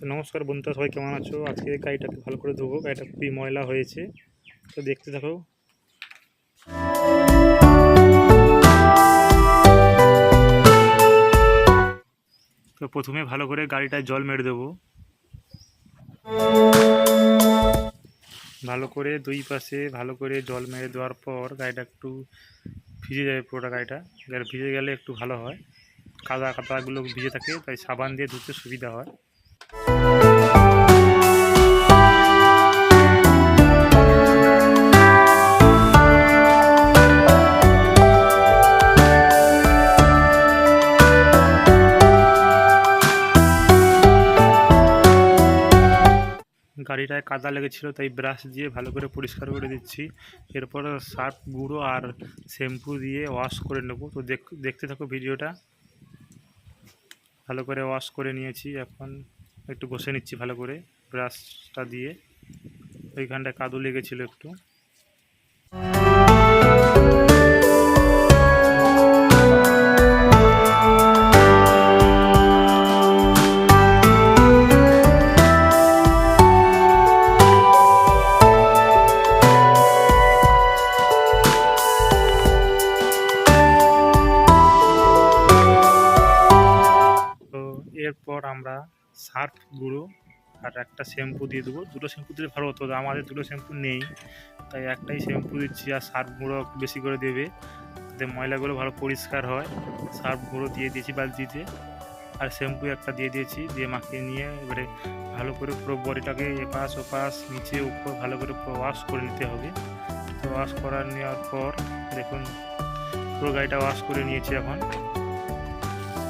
তো নমস্কার বন্ধুরা, সবাই কেমন আছো? আজকে গাড়িটাকে ভালো করে ধোবো। গাড়িটা খুবই ময়লা হয়েছে, তো দেখতে থাকো। তো প্রথমে ভালো করে গাড়িটায় জল মেরে দেবো। ভালো করে দুই পাশে ভালো করে জল মেরে দেওয়ার পর গাড়িটা একটু ভিজে যাবে। পুরোটা গাড়ি ভিজে গেলে একটু ভালো হয়। কাদাগুলো ভিজে থাকে, তাই সাবান দিয়ে ধুতে সুবিধা হয়। গাড়িটায় কাদা লেগেছিল, তাই ব্রাশ দিয়ে ভালো করে পরিষ্কার করে দিচ্ছি। এরপর সার্ফ গুঁড়ো আর শ্যাম্পু দিয়ে ওয়াশ করে নেব। তো দেখতে থাকো ভিডিওটা। ভালো করে ওয়াশ করে নিয়েছি, এখন একটু ঘষে নিচ্ছি ভালো করে ব্রাশটা দিয়ে। ওইখানটায় কাদু লেগেছিল একটু। এরপর আমরা সার্ফ গুঁড়ো আর একটা শ্যাম্পু দিয়ে দেবো। দুটো শ্যাম্পু দিলে ভালো হতো, আমাদের দুটো শ্যাম্পু নেই, তাই একটাই শ্যাম্পু দিচ্ছি। আর সার্ফ গুঁড়ো বেশি করে দেবে, যাতে ময়লাগুলো ভালো পরিষ্কার হয়। সার্ফ গুঁড়ো দিয়ে দিয়েছি বালতিতে, আর শ্যাম্পু একটা দিয়ে দিয়েছি। দিয়ে মাখিয়ে নিয়ে এবারে ভালো করে পুরো বডিটাকে এপাশ ওপাশ নিচে উপর ভালো করে পুরো ওয়াশ করে নিতে হবে। তো ওয়াশ নেওয়ার পর দেখুন পুরো গাড়িটা ওয়াশ করে নিয়েছি। এখন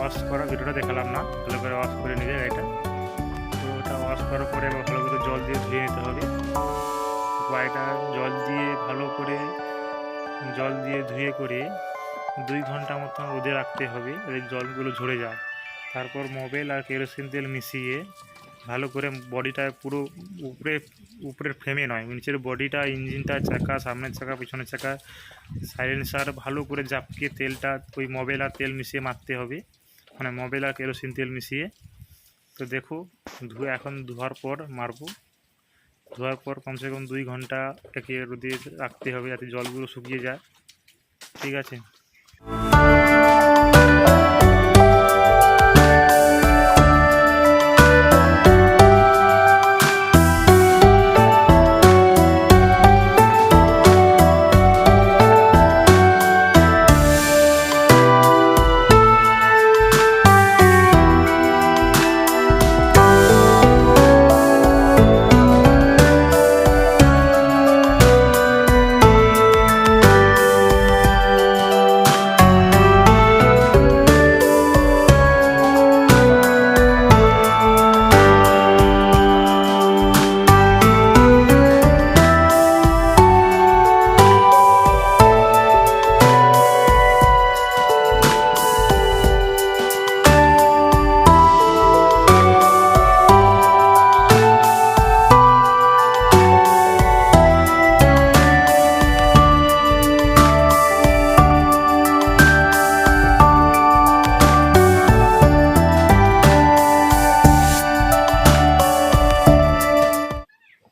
ওয়াশ করা ভিডিওটা দেখালাম না, ভালো করে ওয়াশ করে নিলে গাড়িটা। তো ওটা ওয়াশ করার পরে এবার ভালো করে জল দিয়ে ধুয়ে নিতে হবে। গাড়িটা জল দিয়ে ধুয়ে করে 2 ঘন্টা মতন রোদে রাখতে হবে, এই জলগুলো ঝরে যায়। তারপর মোবিল আর কেরোসিন তেল মিশিয়ে ভালো করে বডিটা পুরো উপরের ফ্রেমে নয়, নিচের বডিটা, ইঞ্জিনটা, চাকা, সামনের চাকা, পিছনের চাকা, সাইলেন্সার ভালো করে জাপকিয়ে তেলটা ওই মোবিল আর তেল মিশিয়ে মারতে হবে, মানে মোবিল আর কেরোসিন তেল মিশিয়ে। তো দেখো এখন ধোয়ার পর মারবো। ধোয়ার পর কমসে কম 2 ঘন্টা একে রোদে রাখতে হবে, যাতে জলগুলো শুকিয়ে যায়। ঠিক আছে।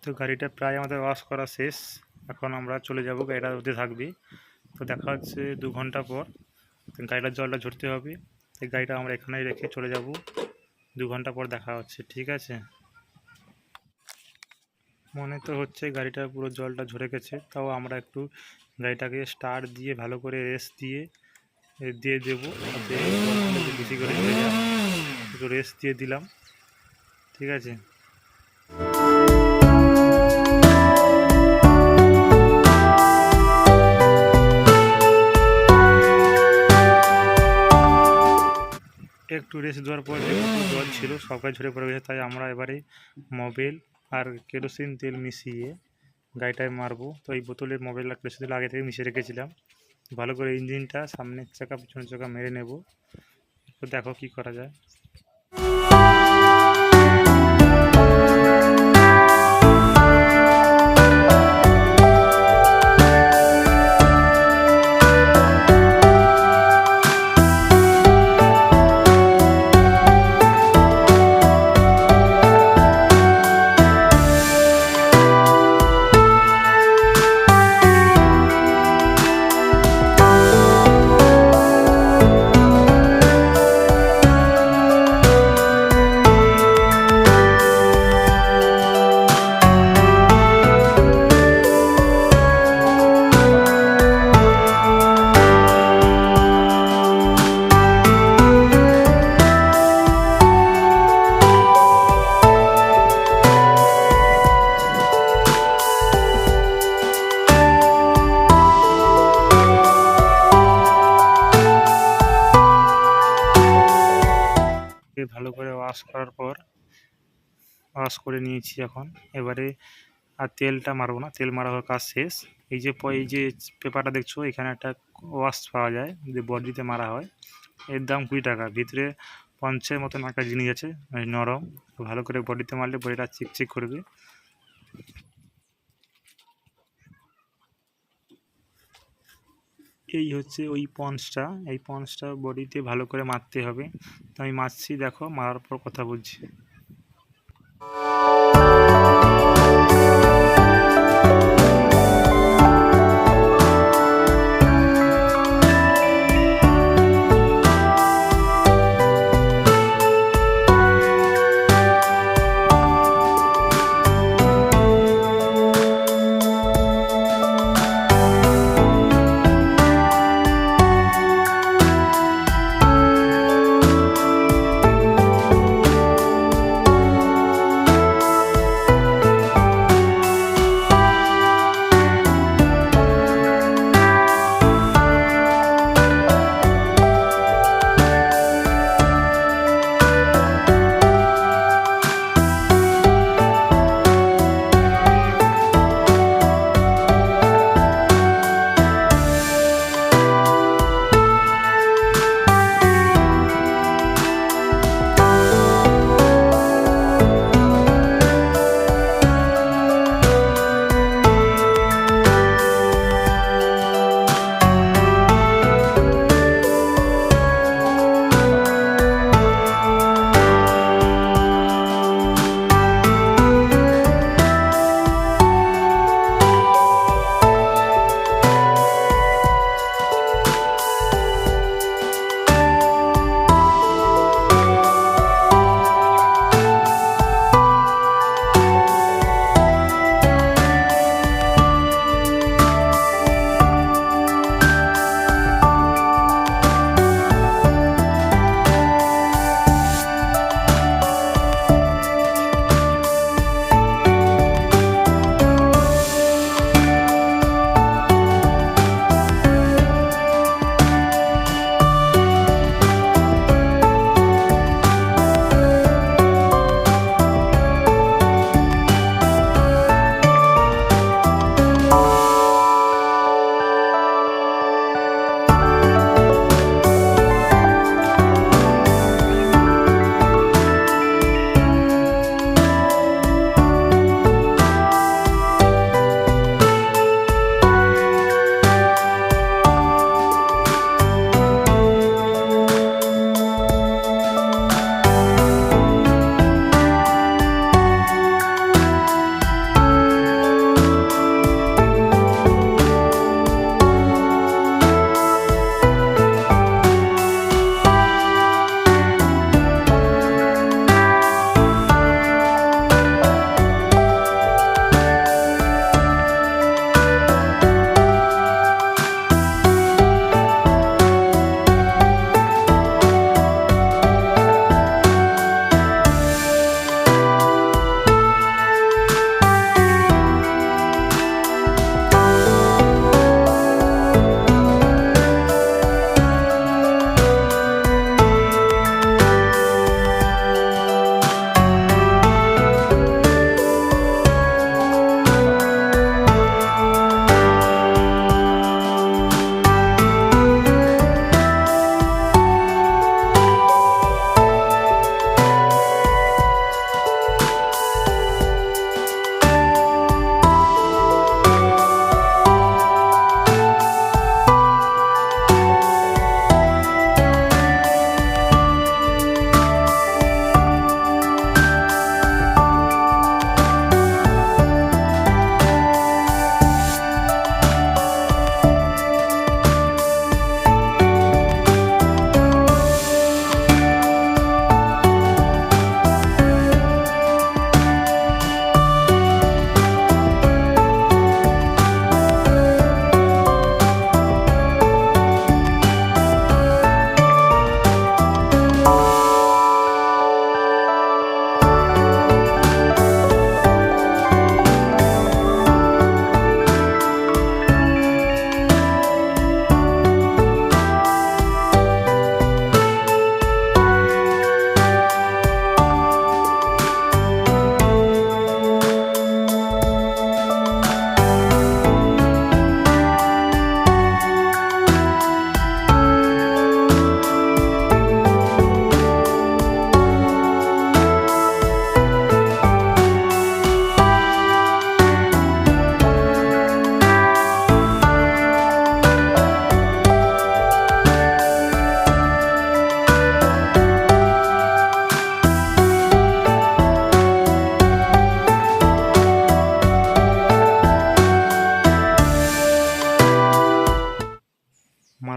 তো গাড়িটা প্রায় আমাদের ওয়াশ করা শেষ। এখন আমরা চলে যাব, গাড়িটা রোদে থাকবে। তো দেখা হচ্ছে 2 ঘন্টা পর। গাড়িটার জলটা ঝরতে হবে, এই গাড়িটা আমরা এখানেই রেখে চলে যাব। 2 ঘন্টা পর দেখা হচ্ছে। ঠিক আছে। মনে তো হচ্ছে গাড়িটা পুরো জলটা ঝরে গেছে, তাও আমরা একটু গাড়িটাকে স্টার্ট দিয়ে ভালো করে রেস্ট দিয়ে দেবো, যাতে বেশি করে ঝরে যায়। একটু রেস্ট দিয়ে দিলাম। ঠিক আছে। একটু রেস্ট দেওয়ার পর জল ছিল, সবটাই ঝরে পড়ে গেছে, তাই আমরা এবারে মোবিল আর কেরোসিন তেল মিশিয়ে গাড়িটায় মারবো। তো এই বোতলের মোবিল আর কেরোসিন তেল আগে থেকে মিশিয়ে রেখেছিলাম। ভালো করে ইঞ্জিনটা, সামনের চাকা, পিছনের চাকা মেরে নেব। তো দেখো কি করা যায়। ওয়াশ করে নিয়েছি এখন। এবারে আর তেলটা মারবো না, তেল মারা হওয়ার কাজ শেষ। এই যে পেপারটা দেখছো, এখানে একটা ওয়াশ পাওয়া যায়, যে বডিতে মারা হয়। এর দাম 20 টাকা। ভিতরে 50 মতন একটা জিনিস আছে, নরম। ভালো করে বডিতে মারলে বডিটা চিকচিক করবে। এই হচ্ছে ওই পন্সটা, এই পন্সটা বডিতে ভালো করে মারতে হবে। তো আমি মারছি, দেখো, মারার পর কথা বলছি।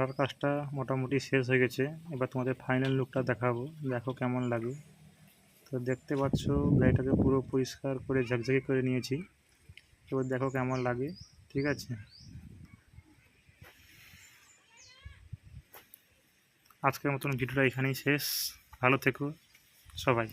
কালার কাজটা মোটামুটি শেষ হয়ে গেছে। এবার তোমাদের ফাইনাল লুকটা দেখাবো, দেখো কেমন লাগে। তো দেখতে পাচ্ছ গাড়িটাকে পুরো পরিষ্কার করে ঝকঝকে করে নিয়েছি। এবার দেখো কেমন লাগে, ঠিক আছে। আজকের মতন ভিডিওটা এখানেই শেষ। ভালো থেকো সবাই।